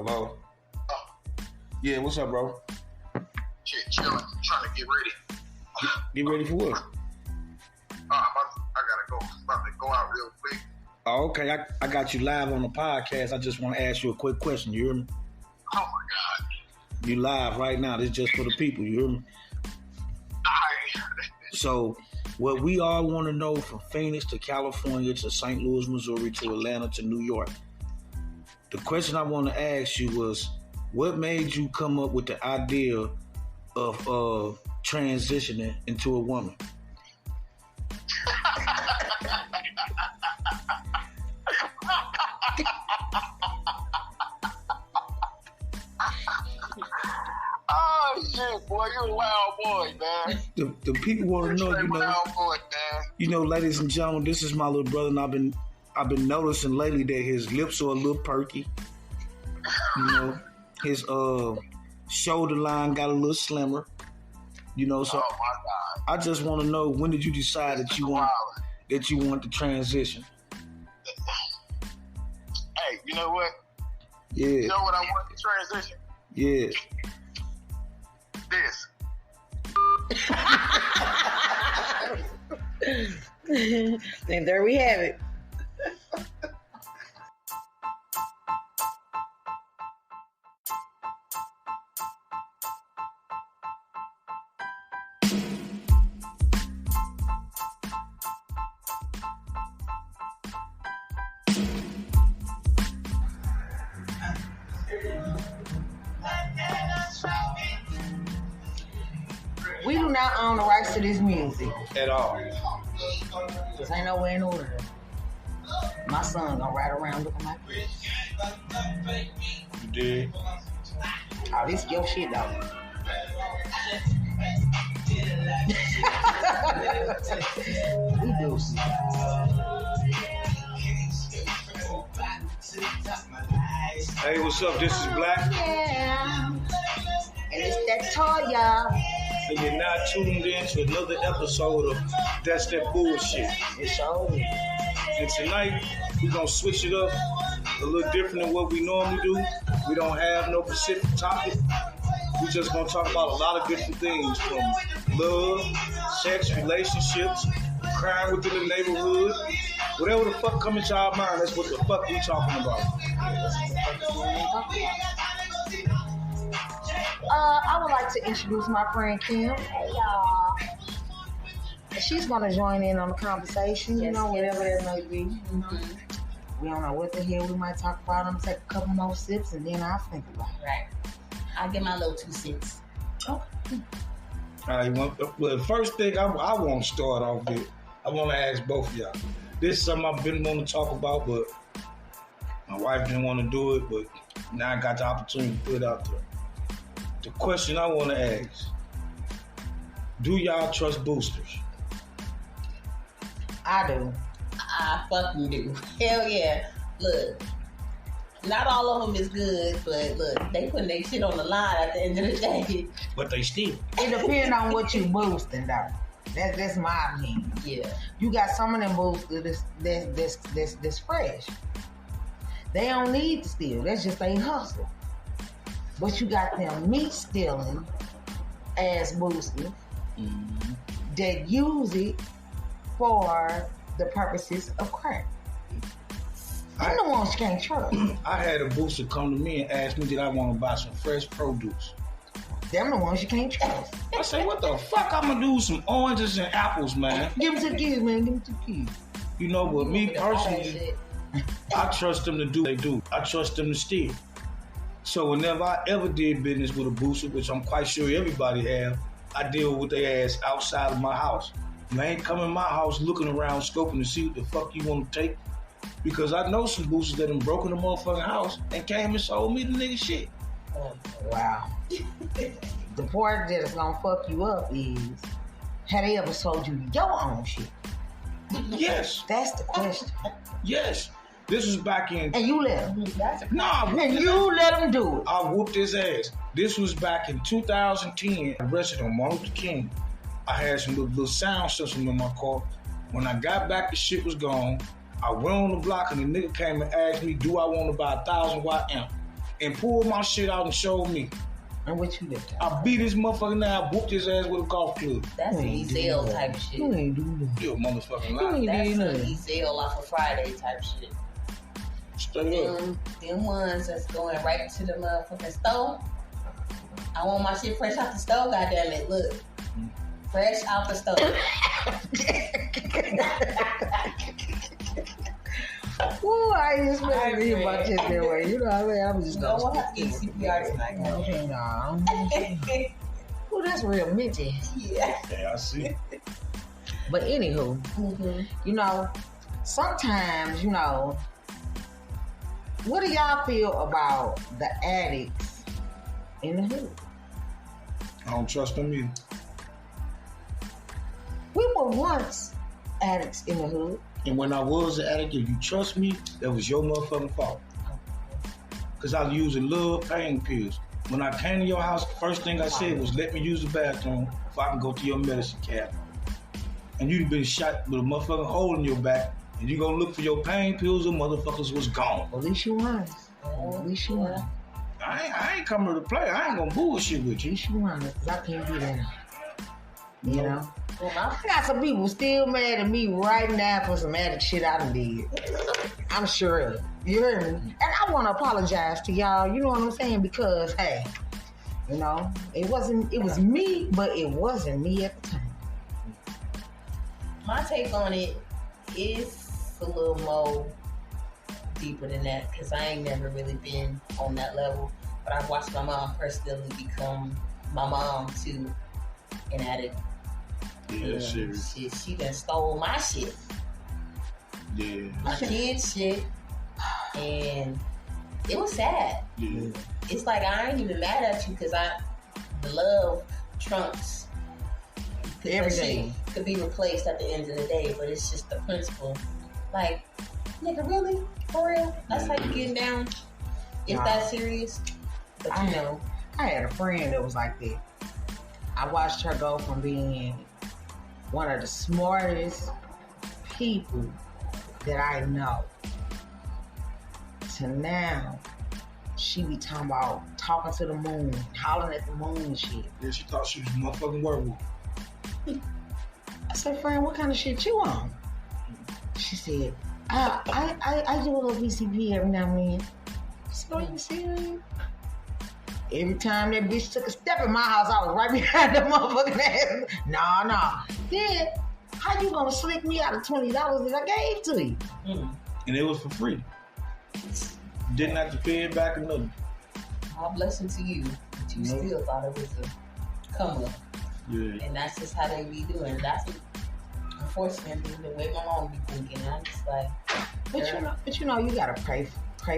Hello? Oh. Yeah, what's up, bro? Shit, chilling. Trying to get ready. Get ready for what? I gotta go. About to go out real quick. Oh, okay. I got you live on the podcast. I just want to ask you a quick question. You hear me? Oh, my God. You live right now. This is just for the people. You hear me? Alright. So, what we all want to know from Phoenix to California to St. Louis, Missouri to Atlanta to New York. The question I want to ask you was, what made you come up with the idea of transitioning into a woman? Oh, shit, boy. You're a loud boy, man. The people want to know, You're a loud boy, man. you know, ladies and gentlemen, this is my little brother, and I've been noticing lately that his lips are a little perky. You know, his shoulder line got a little slimmer. You know, so Oh, my God. I just want to know, when did you decide that you want to transition? Hey, you know what? Yeah. You know what I want to transition? Yeah. This. And there we have it. We do not own the rights to this music. At all. Cause ain't nowhere in order. My son gonna ride around looking like this. You did. Oh, this your shit though. We do. Hey, what's up? This is Black. Yeah. And it's that Toya. And you're now tuned in to another episode of That's That Bullshit. It's show. And tonight, we're going to switch it up a little different than what we normally do. We don't have no specific topic. We're just going to talk about a lot of different things, from love, sex, relationships, crime within the neighborhood. Whatever the fuck comes into our mind, that's what the fuck we talking about. I would like to introduce my friend Kim. Hey, y'all. She's going to join in on the conversation, whatever that may be. We don't know what the hell we might talk about. I'm going to take a couple more sips and then I'll think about it. Right. I'll get my little 2 cents. All right, well, the first thing I want to start off with, I want to ask both of y'all. This is something I've been wanting to talk about, but my wife didn't want to do it, but now I got the opportunity to put it out there. The question I want to ask, do y'all trust boosters? I do. I fucking do. Hell yeah. Look, not all of them is good, but look, they putting their shit on the line at the end of the day. But they still. It depends on what you boosting, though. That's my opinion. Yeah. You got some of them boosters that's fresh. They don't need to steal. That's just they hustle. But you got them meat stealing ass boosters that use it for the purposes of crack. I'm the ones you can't trust. I had a booster come to me and ask me, did I want to buy some fresh produce? Them the ones you can't trust. I said, what the fuck I'm going to do with some oranges and apples, man? Give them to the kids, man. Give them to the kids. You know, but me personally, I trust them to do what they do. I trust them to steal. So whenever I ever did business with a booster, which I'm quite sure everybody have, I deal with their ass outside of my house. And they ain't coming in my house looking around, scoping to see what the fuck you want to take. Because I know some boosters that done broken the motherfucking house and came and sold me the nigga shit. Wow. The part that is gonna fuck you up is, have they ever sold you your own shit? Yes. That's the question. Yes. This was back in... And you let them. Nah, and you let them do it. I whooped his ass. This was back in 2010. I rested on Martin Luther King. I had some little sound system in my car. When I got back, the shit was gone. I went on the block and the nigga came and asked me, do I want to buy a 1,000 watt amp? and pulled my shit out and showed me. And what you did? I beat his motherfucking now, whooped his ass with a golf club. That's an Ezell type shit. You ain't doing that. You a motherfucking You lie. ain't That's doing an that. Ezell off of Friday type shit. Straight up. Them ones that's going right to the motherfucking stove. I want my shit fresh out the stove, goddammit. Look. Fresh out the stove. Ooh, I ain't expecting to hear about this that way. You know what I mean? I'm just You know what? I eat CPR tonight. Okay, nah. Ooh, that's real minty. Yeah. Yeah, I see. But anywho, you know, sometimes, you know, what do y'all feel about the addicts in the hood? I don't trust them either. We were once addicts in the hood. And when I was an addict, if you trust me, that was your motherfucking fault. Because I was using little pain pills. When I came to your house, the first thing I said was, let me use the bathroom if I can go to your medicine cabinet. And you'd been shot with a motherfucking hole in your back, and you gonna look for your pain pills, and motherfuckers was gone. At least you honest. At least you honest. I ain't coming to play. I ain't gonna bullshit with At you. least you honest. 'Cause I can't do that. You know? Well, I got some people still mad at me right now for some addict shit I done did. I'm sure of it. You heard me? And I want to apologize to y'all, you know what I'm saying? Because, hey, you know, it was me, but it wasn't me at the time. my take on it is a little more deeper than that because I ain't never really been on that level. But I've watched my mom personally become my mom to an addict. Yeah, serious. She done stole my shit, Yeah. my kids' shit, and it was sad. Yeah. It's like I ain't even mad at you because the love trumps. 'Cause that Everything shit could be replaced at the end of the day, but it's just the principle. Like, nigga, really? For real? That's how you getting down? It's Nah. that serious? But you know. I had a friend that was like that. I watched her go from being one of the smartest people that I know to now she be talking about talking to the moon, hollering at the moon and shit. Yeah, she thought she was a motherfucking werewolf. I said, friend, what kind of shit you on? She said, I do a little BCP every now and then. I said, are you serious? Every time that bitch took a step in my house, I was right behind the motherfucking ass. Nah. Then, how you gonna slick me out of $20 that I gave to you? And it was for free. Didn't have to pay it back or nothing. All blessing to you, but you still thought it was a come up. Yeah. And that's just how they be doing. That's unfortunately the way my mom be thinking. I'm just like, But you know, you gotta pray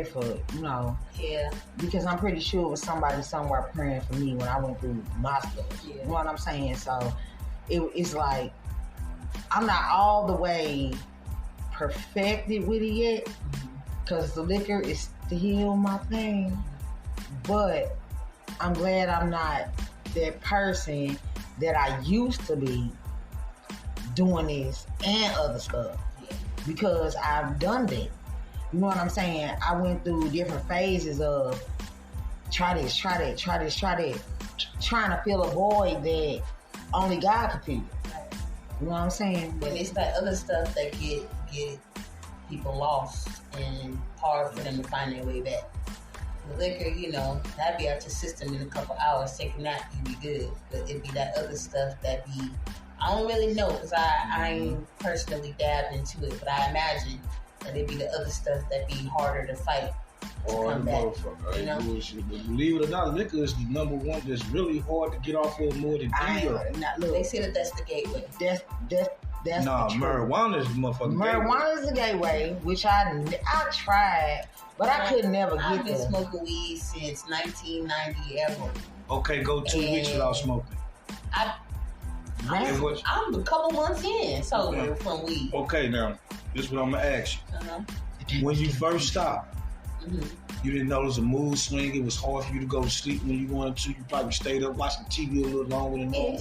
for, you know, yeah. because I'm pretty sure it was somebody somewhere praying for me when I went through my stuff. Yeah. You know what I'm saying? So it's like I'm not all the way perfected with it yet, because the liquor is still my thing. But I'm glad I'm not that person that I used to be doing this and other stuff, because I've done that. You know what I'm saying? I went through different phases of try this, trying to fill a void that only God could fill. You know what I'm saying? And it's that other stuff that get people lost and hard for them to find their way back. The liquor, you know, that'd be out your system in a couple hours. Taking that, you'd be good. But it'd be that other stuff that be, I don't really know because I ain't personally dabbed into it, but I imagine that it'd be the other stuff that be harder to fight to come back. Motherfucker. You know? Bullshit. But believe it or not, liquor is the number one that's really hard to get off of more than Look, They say that that's the gateway. that's Nah, the truth. marijuana is the motherfucking Marijuana is the gateway, which I tried, but I could never I've get been there. smoking weed since 1990 ever. Okay, go 2 weeks without smoking. Man, I'm a couple months in sober from weed. Okay, now, this is what I'm going to ask Uh-huh. you. When you first stopped, Mhm. you didn't notice a mood swing. It was hard for you to go to sleep when you wanted to. You probably stayed up watching TV a little longer than normal.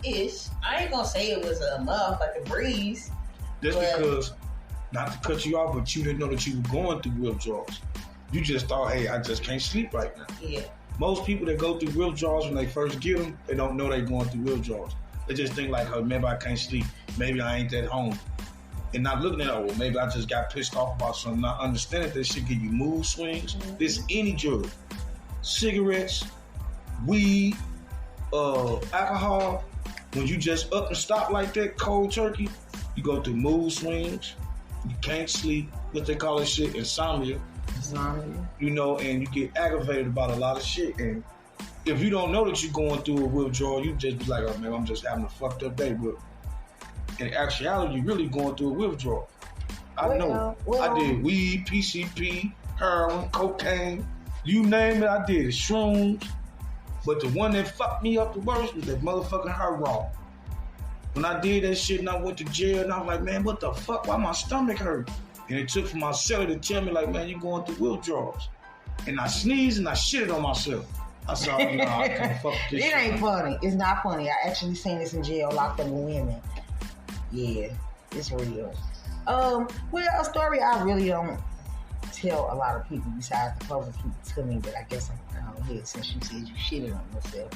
Ish. I ain't gonna say it was a motherfucking breeze. That's But- because, not to cut you off, but you didn't know that you were going through withdrawals. You just thought, hey, I just can't sleep right now. Yeah. Most people that go through withdrawals when they first get them, they don't know they're going through withdrawals. They just think like, oh, maybe I can't sleep. Maybe I ain't at home. And not looking at, oh, well, maybe I just got pissed off about something. Not understanding that shit give you mood swings. This any drug. Cigarettes, weed, alcohol. When you just up and stop like that, cold turkey, you go through mood swings. You can't sleep. What they call this shit, insomnia. You know, and you get aggravated about a lot of shit. And if you don't know that you're going through a withdrawal, you just be like, oh man, I'm just having a fucked up day. But in actuality, you're really going through a withdrawal. I know. I did weed, PCP, heroin, cocaine, you name it, I did it. Shrooms. But the one that fucked me up the worst was that motherfucking heroin. When I did that shit and I went to jail and I was like, man, what the fuck? Why my stomach hurt? And it took for my celly to tell me like, man, you going through withdrawals. And I sneezed and I shitted on myself. I said, oh, nah, I can't fuck this shit. It ain't funny. It's not funny. I actually seen this in jail, locked up with women. Yeah, it's real. Well, a story I really don't tell a lot of people besides the closest people to me, but I guess I'm going ahead since you said you shitted on yourself.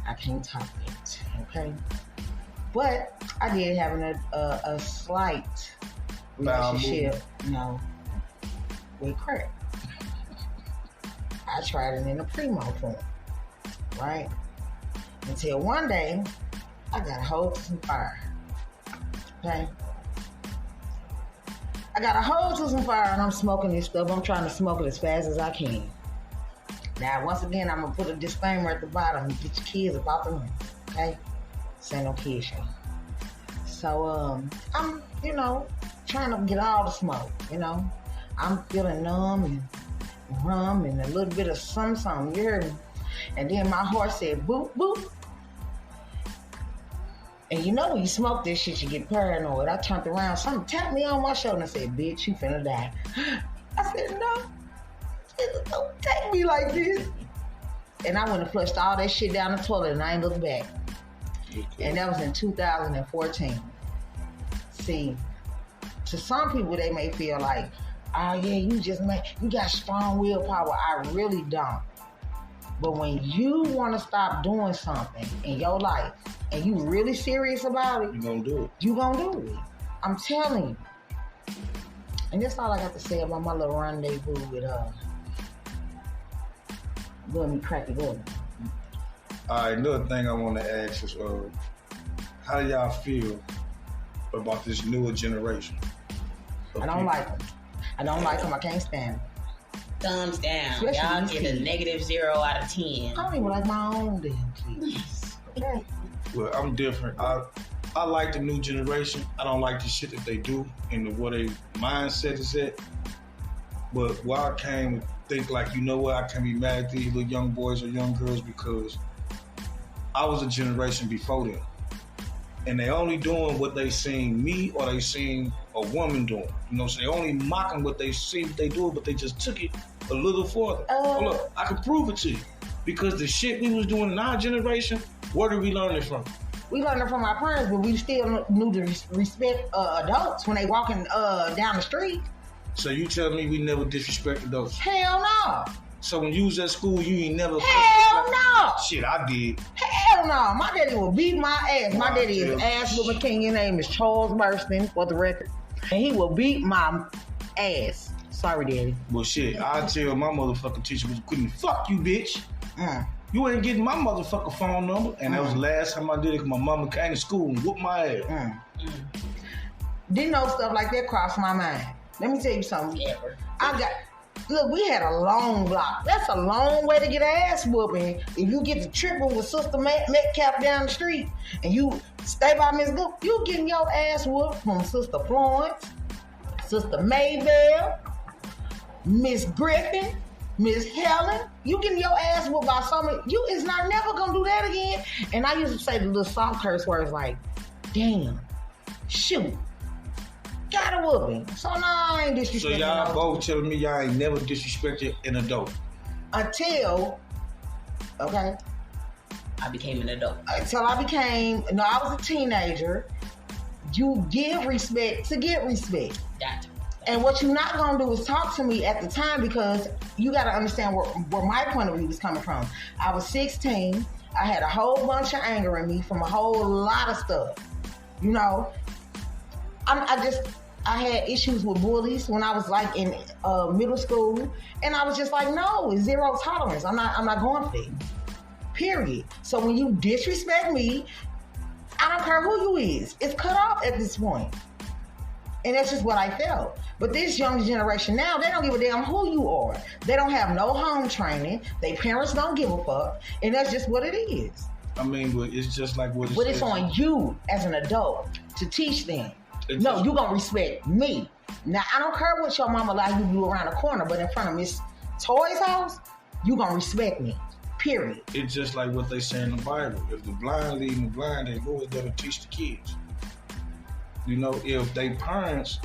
I can't talk it, okay? But I did have a slight relationship, with crack. I tried it in a primo form, right? Until one day, I got a hold to some fire. Okay? I got a hold to some fire and I'm smoking this stuff. I'm trying to smoke it as fast as I can. Now, once again, I'm going to put a disclaimer at the bottom. Get your kids about the money, okay? This ain't no kid shit. So, I'm, trying to get all the smoke, I'm feeling numb and rum and a little bit of something, you heard me? And then my heart said, boop, boop. And when you smoke this shit, you get paranoid. I turned around, something tapped me on my shoulder and said, bitch, you finna die. I said, no, don't take me like this. And I went and flushed all that shit down the toilet and I ain't looked back. And that was in 2014. See, to some people, they may feel like, oh yeah, you got strong willpower. I really don't. But when you want to stop doing something in your life and you really serious about it, you gonna do it. You gonna do it. I'm telling you. And that's all I got to say about my little rendezvous with let me crack it up. All right, another thing I want to ask is, how do y'all feel about this newer generation? I don't like them. I can't stand them. Thumbs down. Especially y'all these get a kids. -0 out of 10. I don't even like my own damn kids. Okay. Well, I'm different. I like the new generation. I don't like the shit that they do and the way their mindset is at. But why I came to think like, you know what, I can't be mad at these little young boys or young girls because I was a generation before them. And they only doing what they seen me or they seen a woman doing. So they only mocking what they see they do, but they just took it a little further. Look, I can prove it to you. Because the shit we was doing in our generation, where did we learn it from? We learned it from our parents, but we still knew to respect adults when they walking down the street. So you tell me we never disrespect adults? Hell no. So when you was at school, you ain't never... Hell no. Shit, I did. Hell no. My daddy will beat my ass. My daddy is ass whooping king. His name is Charles Burston, for the record. And he will beat my ass. Sorry, daddy. Well, shit, I tell my motherfucking teacher was quitting. Fuck you, bitch. You ain't getting my motherfucking phone number. And that was the last time I did it because my mama came to school and whooped my ass. Didn't know stuff like that crossed my mind. Let me tell you something. Look, we had a long block. That's a long way to get an ass whooping. If you get to tripping with Sister Metcalf down the street and you stay by Miss Goop, you getting your ass whooped from Sister Florence, Sister Maybell, Miss Griffin, Miss Helen. You getting your ass whooped by somebody. You is not never gonna do that again. And I used to say the little soft curse words like, damn, shoot. Got a whooping. So no, I ain't disrespecting. So y'all both telling me y'all ain't never disrespected an adult? Until, okay? I became an adult. Until I was a teenager. You give respect to get respect. Gotcha. And what you're not gonna do is talk to me at the time, because you got to understand where my point of view was coming from. I was 16. I had a whole bunch of anger in me from a whole lot of stuff. You know, I had issues with bullies when I was like in middle school, and I was just like, no, it's zero tolerance. I'm not going for it. Period. So when you disrespect me, I don't care who you is. It's cut off at this point. And that's just what I felt. But this young generation now, they don't give a damn who you are. They don't have no home training. Their parents don't give a fuck. And that's just what it is. I mean, but it's just like what it But says. it's on you as an adult to teach them. No, you gonna respect me. Now, I don't care what your mama allow you to do around the corner, but in front of Miss Toy's house, you gonna respect me. Period. It's just like what they say in the Bible. If the blind leading the blind, they who is there to teach the kids? You know, if they parents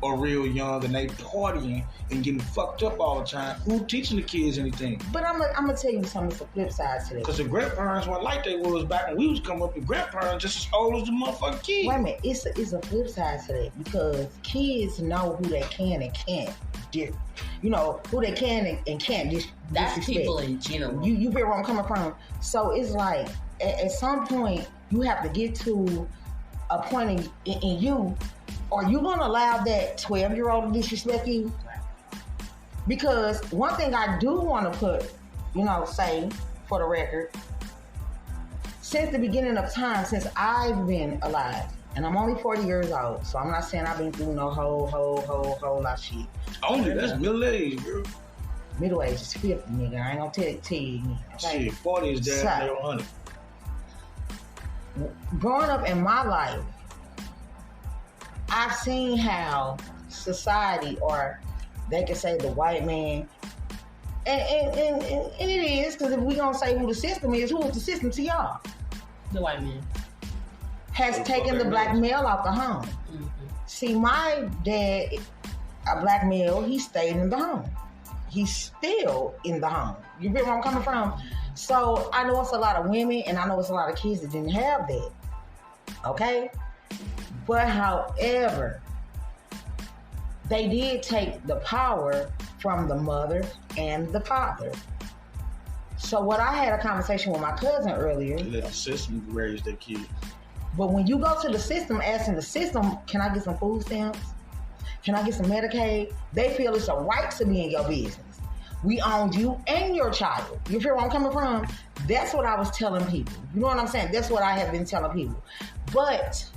are real young and they partying and getting fucked up all the time, who teaching the kids anything? But I'm gonna tell you something. It's the flip side to that. Because the grandparents weren't like they was back when we was coming up. The grandparents just as old as the motherfucking kids. Wait a minute. It's a flip side to that, because kids know who they can and can't do. You know, who they can and can't That's disrespect. people in general. You hear where I'm coming from? So it's like, at some point, you have to get to a point in you, are you going to allow that 12-year-old to disrespect you? Because one thing I do want to put, say for the record, since the beginning of time, since I've been alive, and I'm only 40 years old, so I'm not saying I've been through no whole lot of shit. Only, that's middle age, girl. Middle age is 50, nigga. I ain't gonna tell you. Okay? Shit, 40 is damn near 100. Growing up in my life, I've seen how society, or they can say the white man, and it is, because if we gonna say who the system is the system to y'all? The white man has taken the black male out the home. Mm-hmm. See, my dad, a black male, he stayed in the home. He's still in the home. You get where I'm coming from? So I know it's a lot of women, and I know it's a lot of kids that didn't have that. Okay? But however, they did take the power from the mother and the father. So what I had a conversation with my cousin earlier. Let the system raise their kids. But when you go to the system, asking the system, can I get some food stamps? Can I get some Medicaid? They feel it's a right to be in your business. We owned you and your child. You feel where I'm coming from? That's what I was telling people. You know what I'm saying? That's what I have been telling people. But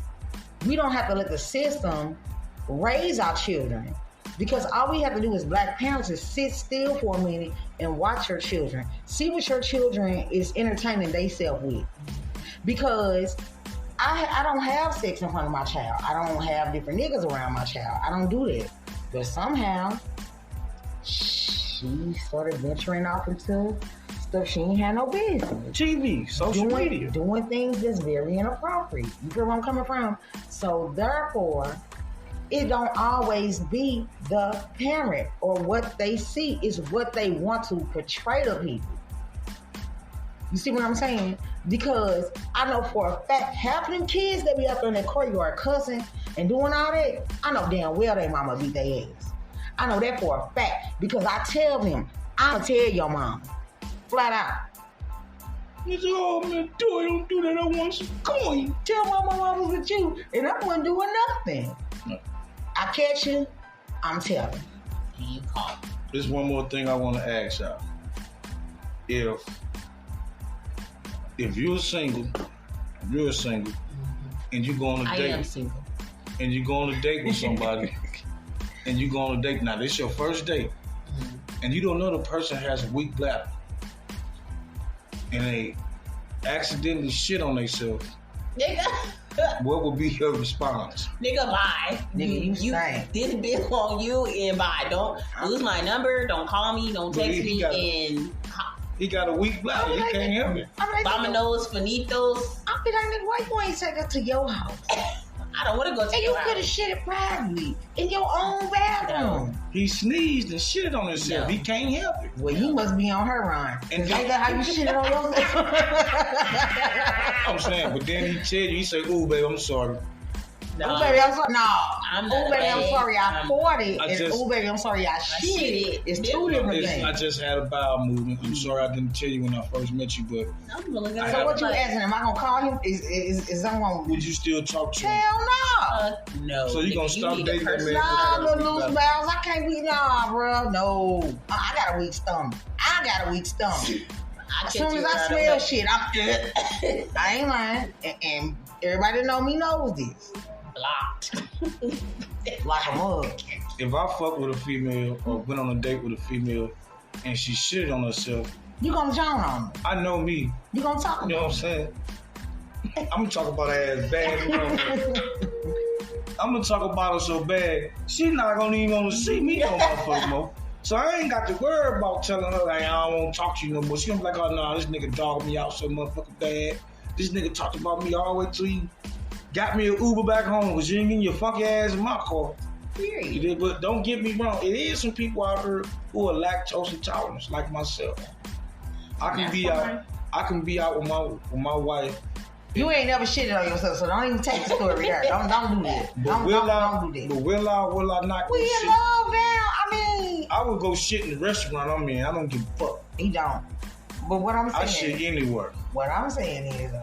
we don't have to let the system raise our children, because all we have to do as black parents is sit still for a minute and watch your children. See what your children is entertaining themselves with. Because I don't have sex in front of my child. I don't have different niggas around my child. I don't do that. But somehow, she started venturing off into stuff she ain't had no business. TV, social media. Doing things that's very inappropriate. You feel where I'm coming from? So therefore, it don't always be the parent, or what they see is what they want to portray to people. You see what I'm saying? Because I know for a fact, half of them kids that be up in their courtyard cussing and doing all that, I know damn well their mama beat their ass. I know that for a fact, because I tell them, I'ma tell your mom, flat out. You say, oh man, don't do that. I want some coin. Tell my mama was with you, and I wasn't doing nothing. No. I catch you, I'm telling. you call. There's one more thing I want to ask y'all. If you're single, and you go on a date. I am single. And you go on a date with somebody, and you go on a date. Now, this is your first date, and you don't know the person has a weak bladder, and they accidentally shit on themselves. Nigga. What would be your response? Nigga, bye. Nigga, you say. This bitch on you and bye. Don't lose my number. Don't call me. Don't text me. He got a weak bladder. He can't help it. Domino's, Finitos. I be like, nigga, why you ain't take her to your house? I don't want to go to And your you house. could have shit it privately in your own bathroom. He sneezed and shit on himself. No. He can't help it. Well, you must be on her run. And Ain't that how you shit it on yourself? I'm saying, but then he tell you, he say, ooh, babe, I'm sorry. No. Ooh, baby, I'm sorry. No. Ooh, baby, I'm sorry. I fought it. And ooh, baby, I'm sorry. I shit it. It's two different things. I just had a bowel movement. I'm sorry I didn't tell you when I first met you, but. So what you asking? Am I gonna call him? Is someone? Would you still talk to him? Hell no. No. So you gonna stop dating that man? Nah, little loose bowels. I can't be bro. No. I got a weak stomach. As soon as I smell shit, I'm good. I ain't lying. And everybody know me knows this. Blocked. Like a mug. If I fuck with a female or went on a date with a female and she shitted on herself, you gonna drown on her. I know me. You gonna talk about You know what I'm saying? I'm gonna talk about her ass bad. I'm gonna talk about her so bad, she not gonna even want to see me no motherfucker more. So I ain't got to worry about telling her like, I don't want to talk to you no more. She gonna be like, oh no, this nigga dogged me out so motherfucking bad. This nigga talked about me all the way till he got me an Uber back home because you ain't getting your funky ass in my car. Period. But don't get me wrong, it is some people out here who are lactose intolerant, like myself. I can be out with my wife. You ain't never shitted on yourself, so don't even take the story there. Don't do that. Don't do that. But will I not? We in love now. I would go shit in the restaurant I'm in. I don't give a fuck. He don't. But what I'm saying, I shit anywhere. What I'm saying is,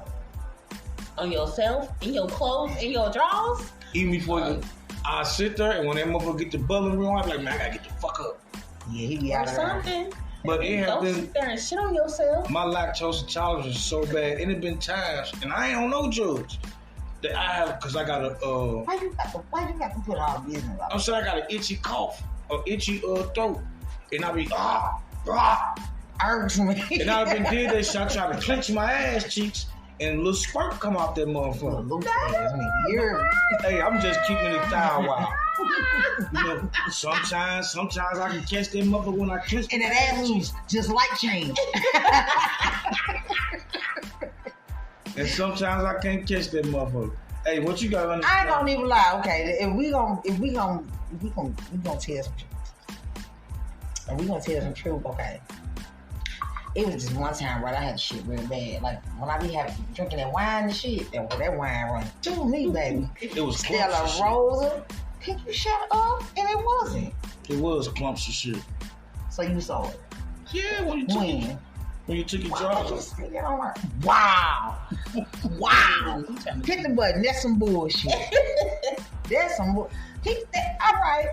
on yourself, in your clothes, in your drawers. Even before I sit there, and when that motherfucker get the bubbling room, I'm like, man, I gotta get the fuck up. Yeah, he be out of something. But it have been. Don't sit there and shit on yourself. My lactose intolerance is so bad. It have been times, and I ain't on no drugs, that I have, because I got a. Why you got to put all business out? I'm saying I got an itchy cough, or itchy throat, and I be irks me. And I've been did that shit. I try to clench my ass cheeks, and a little squirt come out that motherfucker. Hey, I'm just keeping it thigh wild. You know, sometimes I can catch that motherfucker when I clench. And that ass moves just like change. And sometimes I can't catch that motherfucker. Hey, what you gotta understand? I ain't gonna even lie. Okay, if we gonna tell some truth. And we gonna tell some truth. Okay. It was just one time, right? I had shit real bad. Like when I be drinking that wine and shit, that wine run to me, baby. It was Stella Rosa. Can you shut up? And it wasn't. It was clumps of shit. So you saw it? Yeah, when you took your drugs. Wow. Wow. Hit the button. That's some bullshit. That's some bullshit. All right.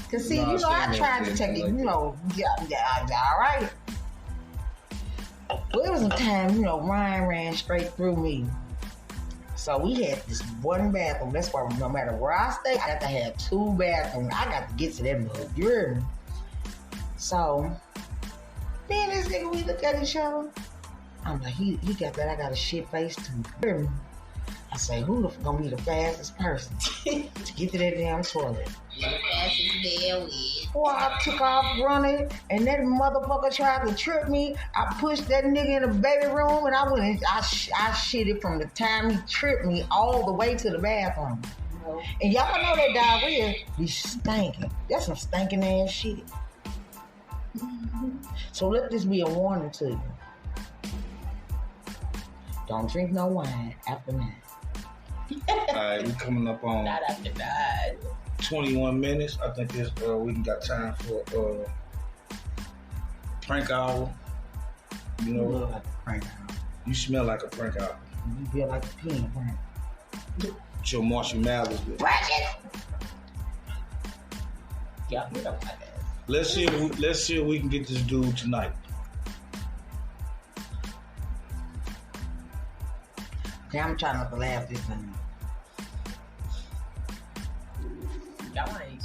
Cause see, I tried to take it, all right. Well, it was a time, Ryan ran straight through me. So we had this one bathroom. That's why no matter where I stay, I got to have two bathrooms. I got to get to that mug. You hear me? So, me and this nigga, we look at each other. I'm like, he got that. I got a shit face too. You hear me? I say, who gonna be the fastest person to get to that damn toilet? Boy, I took off running, and that motherfucker tried to trip me. I pushed that nigga in the baby room, and I went and I shitted from the time he tripped me all the way to the bathroom. And y'all know that diarrhea be stinking. That's some stinking ass shit. So let this be a warning to you. Don't drink no wine after 9. Alright, we coming up on not after 9. 21 minutes. I think this we got time for prank hour. You know, like a prank hour. You smell like a prank hour. You feel like a peanut prank. With your marshmallows. Yeah, we don't like that. Let's see if we can get this dude tonight. Yeah, I'm trying not to laugh this time. Y'all ain't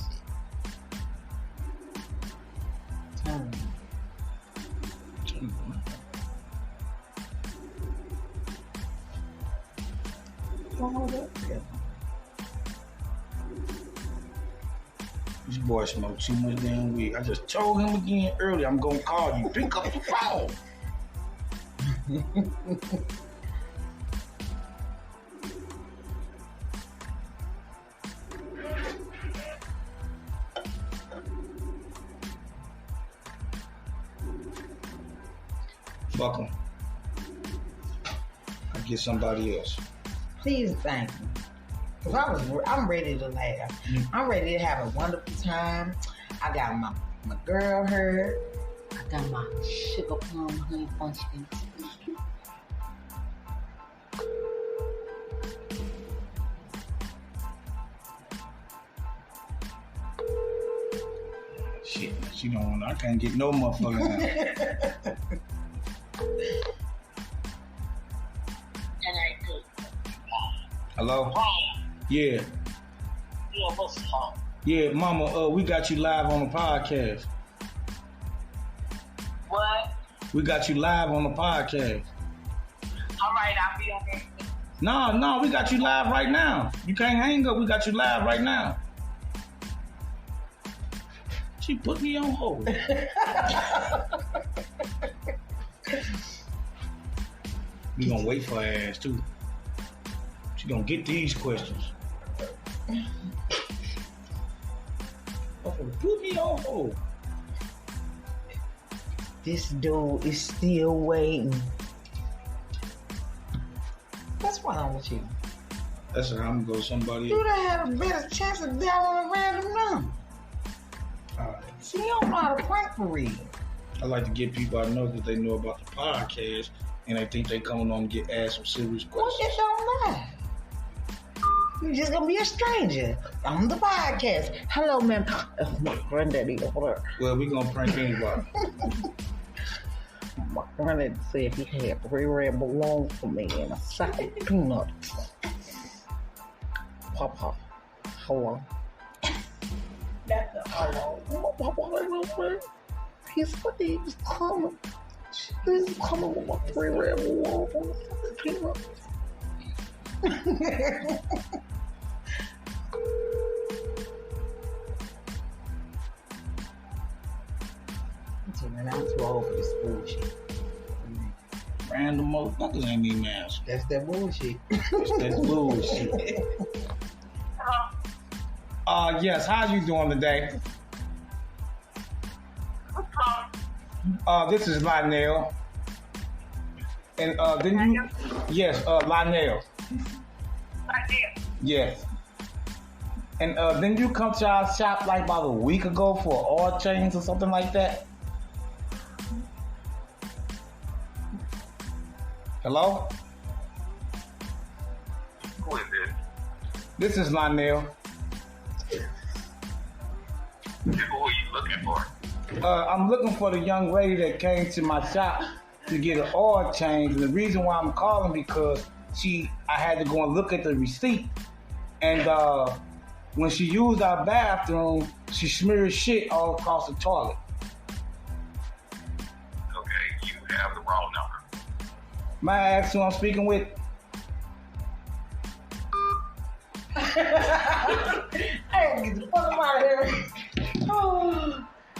shit. This boy smoked too much damn weed. I just told him again earlier, I'm gonna call you. Pick up the phone. Fuck him. I get somebody else. Please, thank you. Cause I'm ready to laugh. I'm ready to have a wonderful time. I got my girl here. I got my sugar plum honey bunch cake. Shit, she don't want. I can't get no motherfucker out. Hello? Yeah. Yeah, what's up? Yeah, mama, we got you live on the podcast. What? We got you live on the podcast. All right, I'll be on there. No, we got you live right now. You can't hang up. We got you live right now. She put me on hold. We gonna wait for her ass too. She gonna get these questions. Oh, put me on hold. This dude is still waiting. What's wrong with you? That's how I'm gonna go somebody You else. done had a better chance of dialing a random number. Alright. See, you don't know how to prank for real. I like to get people I know that they know about the podcast and they think they coming on and get asked some serious Well, questions. it don't matter. You're just gonna be a stranger on the podcast. Hello, ma'am. My granddaddy over there. Well, we gonna prank anybody. My granddaddy said he had 3 red balloons for me and a sack of peanuts. Papa, hello. That's a hello. Papa, he said he's coming. He's coming with my 3 red balloons and a sack of peanuts. I'm too old for this bullshit. Random motherfuckers ain't even answer. That's that bullshit. That's bullshit. Yes, how you doing today? This is Lionel. And then you, yes, Lionel. Yes. And then you come to our shop like about a week ago for oil change or something like that. Hello? Who is this? This is Lionel. Who are you looking for? I'm looking for the young lady that came to my shop to get an oil change. And the reason why I'm calling because I had to go and look at the receipt. And when she used our bathroom, she smeared shit all across the toilet. Okay, you have the wrong number. May I ask who I'm speaking with? Hey, get the fuck out of here.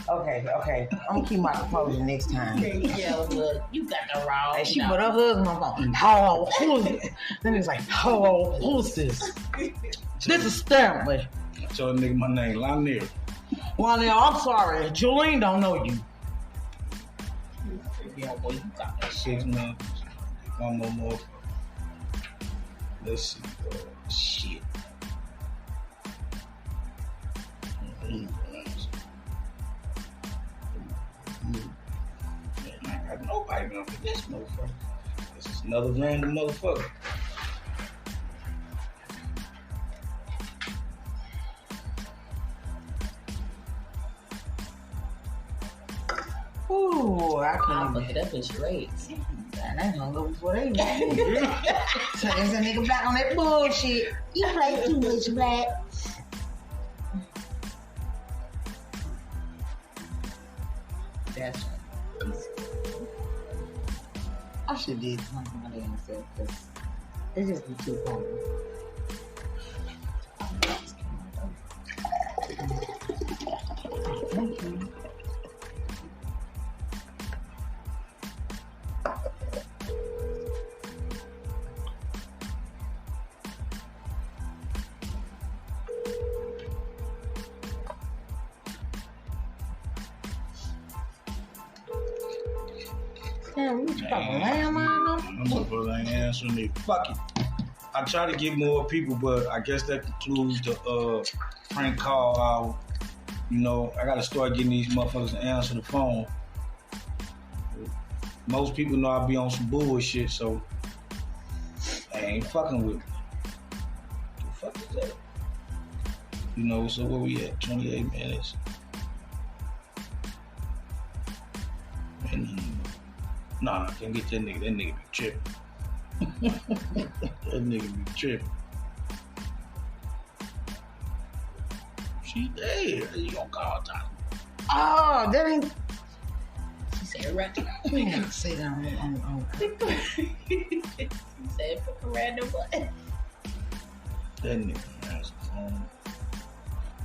Okay. I'm gonna keep my composure next time. Yeah, look, you got the wrong. Hey, she put her husband on the phone. Hello, who's this? Then it's like, hello, who's this? This is Stanley. Tell the nigga my name, Lionel. Well, now, I'm sorry. Jolene don't know you. Yeah, boy, you got that. 6 months. One more. Let's see. Shit. Man, I got nobody gonna for this motherfucker. This is another random motherfucker. Ooh, I I'll can't look even. it up in charades. Man, they hung up before they So there's a nigga black on that bullshit. You play too much black. That's I should did something my damn self because it's just be too funny. Thank you. Damn, you got a landline on? I'm motherfucker ain't answering me. Fuck it. I try to get more people, but I guess that concludes the prank call hour. You know, I gotta start getting these motherfuckers to answer the phone. Most people know I be on some bullshit, so they ain't fucking with me. What the fuck is that? You know, so where we at? 28 minutes. And, nah, I can't get that nigga. That nigga be tripping. That nigga be tripping. She dead. You gonna call time? Oh, that ain't. She said, right. You can't say that on. She said, pick a random one. That nigga answer the phone.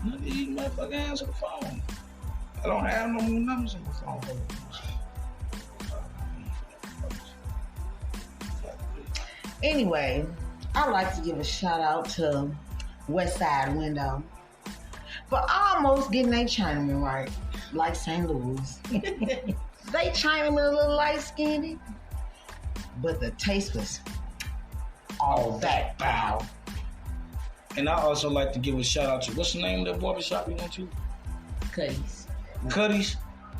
None of these motherfuckers answer the phone. I don't have no more numbers on the phone. Anyway, I'd like to give a shout out to West Side Window for almost getting their Chinaman right, like St. Louis. They Chinaman a little light skinned, but the taste was all that pow. And I also like to give a shout out to, what's the name of that barbershop you went to? Cuddy's.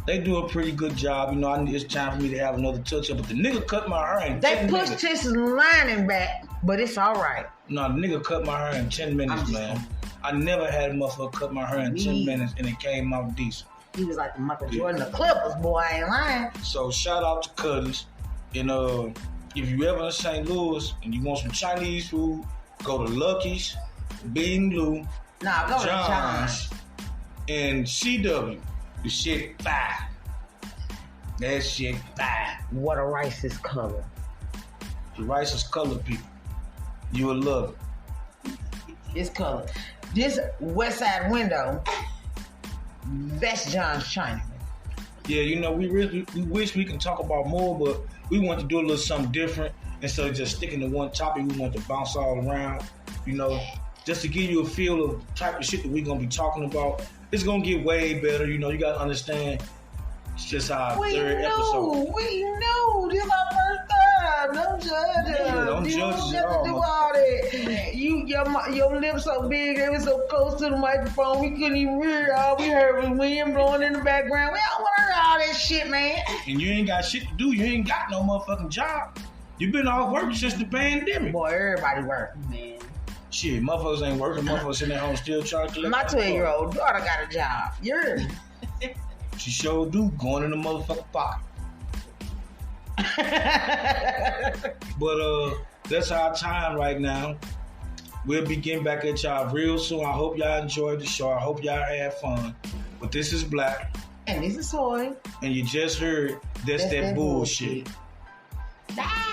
They do a pretty good job. You know, it's time for me to have another touch up. But the nigga cut my hair in 10 minutes. They pushed his lining back, but it's all right. No, the nigga cut my hair in 10 minutes, man. I never had a motherfucker cut my hair in 10 minutes and it came out decent. He was like the Michael Jordan, the Clippers, boy, I ain't lying. So shout out to Cuddy's. And if you ever in St. Louis and you want some Chinese food, go to Lucky's, Bing Blue, Nah, go to John's. And CW. The shit fire. That shit fire. What a rice is color. The rice is colored, people. You will love it. It's color. This West Side Window, that's John's Chinaman. Yeah, you know, we wish we can talk about more, but we want to do a little something different. Instead of just sticking to one topic, we want to bounce all around, you know, just to give you a feel of the type of shit that we're going to be talking about. It's going to get way better, you know, you got to understand. It's just our third episode. We know. This is our first time. Don't judge us. Yeah, don't you judge us don't at have to do all that. Your lips so big, they were so close to the microphone, we couldn't even hear. All we heard was wind blowing in the background. We don't want to hear all that shit, man. And you ain't got shit to do. You ain't got no motherfucking job. You been off work since the pandemic. Boy, everybody work. Man. Shit, motherfuckers ain't working. Motherfuckers sitting at home still trying to collect. My 12-year-old daughter got a job. You're. She sure do, going in the motherfucking pocket. But that's our time right now. We'll be getting back at y'all real soon. I hope y'all enjoyed the show. I hope y'all had fun. But this is Black. And this is Toy. And you just heard that's that bullshit. Bye.